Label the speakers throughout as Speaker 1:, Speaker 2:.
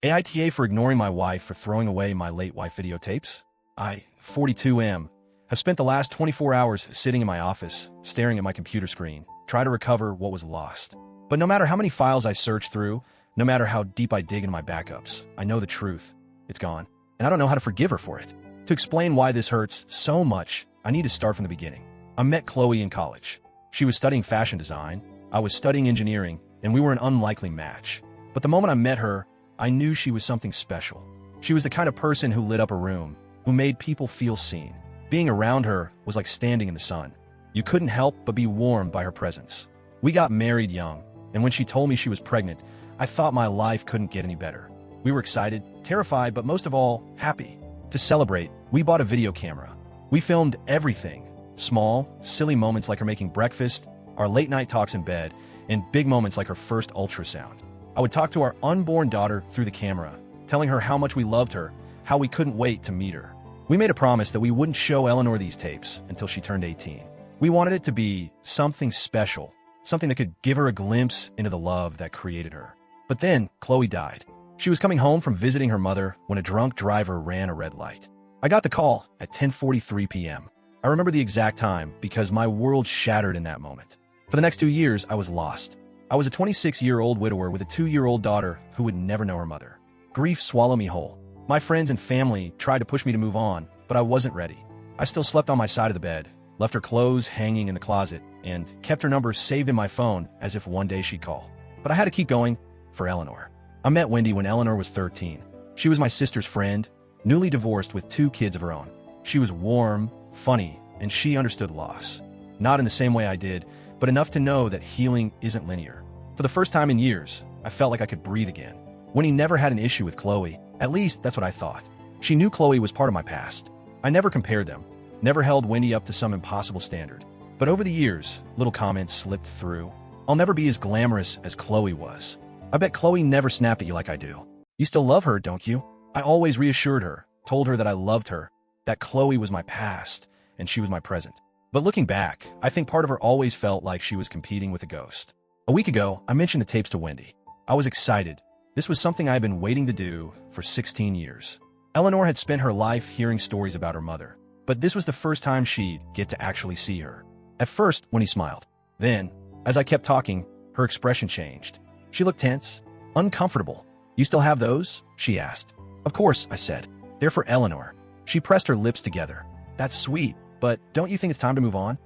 Speaker 1: AITA for ignoring my wife for throwing away my late wife videotapes. I, 42M, have spent the last 24 hours sitting in my office, staring at my computer screen, trying to recover what was lost. But no matter how many files I search through, no matter how deep I dig into my backups, I know the truth. It's gone. And I don't know how to forgive her for it. To explain why this hurts so much, I need to start from the beginning. I met Chloe in college. She was studying fashion design, I was studying engineering, and we were an unlikely match. But the moment I met her, I knew she was something special. She was the kind of person who lit up a room, who made people feel seen. Being around her was like standing in the sun. You couldn't help but be warmed by her presence. We got married young, and when she told me she was pregnant, I thought my life couldn't get any better. We were excited, terrified, but most of all, happy. To celebrate, we bought a video camera. We filmed everything. Small, silly moments like her making breakfast, our late-night talks in bed, and big moments like her first ultrasound. I would talk to our unborn daughter through the camera, telling her how much we loved her, how we couldn't wait to meet her. We made a promise that we wouldn't show Eleanor these tapes until she turned 18. We wanted it to be something special, something that could give her a glimpse into the love that created her. But then, Chloe died. She was coming home from visiting her mother when a drunk driver ran a red light. I got the call at 10:43 p.m. I remember the exact time because my world shattered in that moment. For the next 2 years, I was lost. I was a 26-year-old widower with a 2-year-old daughter who would never know her mother. Grief swallowed me whole. My friends and family tried to push me to move on, but I wasn't ready. I still slept on my side of the bed, left her clothes hanging in the closet, and kept her number saved in my phone as if one day she'd call. But I had to keep going for Eleanor. I met Wendy when Eleanor was 13. She was my sister's friend, newly divorced with 2 kids of her own. She was warm, funny, and she understood loss. Not in the same way I did, but enough to know that healing isn't linear. For the first time in years, I felt like I could breathe again. Wendy never had an issue with Chloe, at least that's what I thought. She knew Chloe was part of my past. I never compared them, never held Wendy up to some impossible standard. But over the years, little comments slipped through. I'll never be as glamorous as Chloe was. I bet Chloe never snapped at you like I do. You still love her, don't you? I always reassured her, told her that I loved her, that Chloe was my past, and she was my present. But looking back, I think part of her always felt like she was competing with a ghost. A week ago, I mentioned the tapes to Wendy. I was excited. This was something I had been waiting to do for 16 years. Eleanor had spent her life hearing stories about her mother, but this was the first time she'd get to actually see her. At first, Wendy smiled. Then, as I kept talking, her expression changed. She looked tense, uncomfortable. "You still have those?" she asked. "Of course," I said. "They're for Eleanor." She pressed her lips together. "That's sweet, but don't you think it's time to move on?"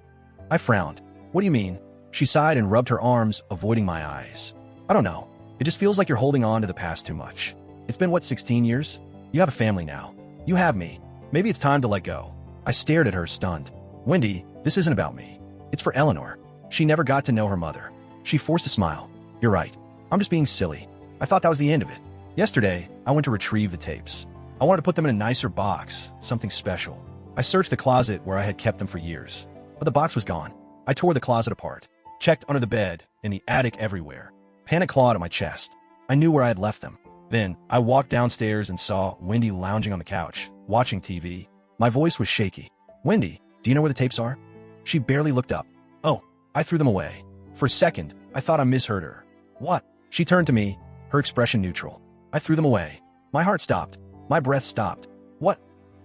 Speaker 1: I frowned. "What do you mean?" She sighed and rubbed her arms, avoiding my eyes. "I don't know. It just feels like you're holding on to the past too much. It's been, 16 years? You have a family now. You have me. Maybe it's time to let go." I stared at her, stunned. "Wendy, this isn't about me. It's for Eleanor. She never got to know her mother." She forced a smile. "You're right. I'm just being silly. I thought that was the end of it. Yesterday, I went to retrieve the tapes. I wanted to put them in a nicer box, something special. I searched the closet where I had kept them for years, but the box was gone. I tore the closet apart, checked under the bed, in the attic, everywhere. Panic clawed at my chest. I knew where I had left them. Then, I walked downstairs and saw Wendy lounging on the couch, watching TV. My voice was shaky. "Wendy, do you know where the tapes are?" She barely looked up. "Oh, I threw them away." For a second, I thought I misheard her. "What?" She turned to me, her expression neutral. "I threw them away." My heart stopped. My breath stopped.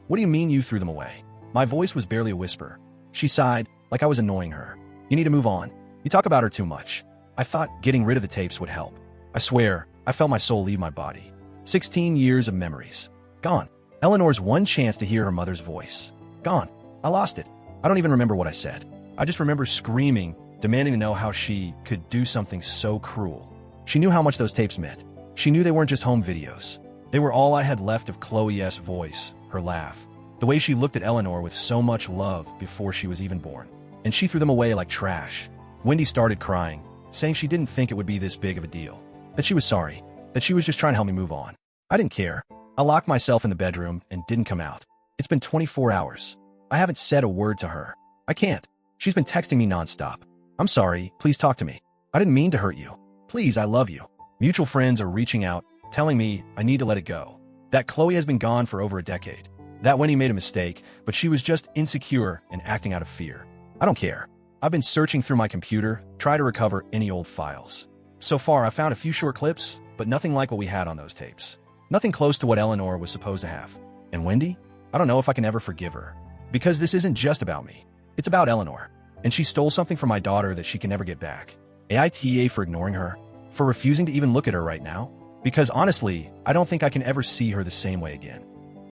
Speaker 1: What do you mean you threw them away?" My voice was barely a whisper. She sighed, like I was annoying her. "You need to move on. You talk about her too much." I thought getting rid of the tapes would help. I swear, I felt my soul leave my body. 16 years of memories. Gone. Eleanor's one chance to hear her mother's voice. Gone. I lost it. I don't even remember what I said. I just remember screaming, demanding to know how she could do something so cruel. She knew how much those tapes meant. She knew they weren't just home videos. They were all I had left of Chloe's voice, her laugh, the way she looked at Eleanor with so much love before she was even born. And she threw them away like trash. Wendy started crying, saying she didn't think it would be this big of a deal, that she was sorry, that she was just trying to help me move on. I didn't care. I locked myself in the bedroom and didn't come out. It's been 24 hours. I haven't said a word to her. I can't. She's been texting me nonstop. "I'm sorry, please talk to me. I didn't mean to hurt you. Please, I love you." Mutual friends are reaching out, telling me I need to let it go. That Chloe has been gone for over a decade. That Wendy made a mistake, but she was just insecure and acting out of fear. I don't care. I've been searching through my computer, trying to recover any old files. So far, I found a few short clips, but nothing like what we had on those tapes. Nothing close to what Eleanor was supposed to have. And Wendy? I don't know if I can ever forgive her. Because this isn't just about me. It's about Eleanor. And she stole something from my daughter that she can never get back. AITA for ignoring her? For refusing to even look at her right now? Because honestly, I don't think I can ever see her the same way again.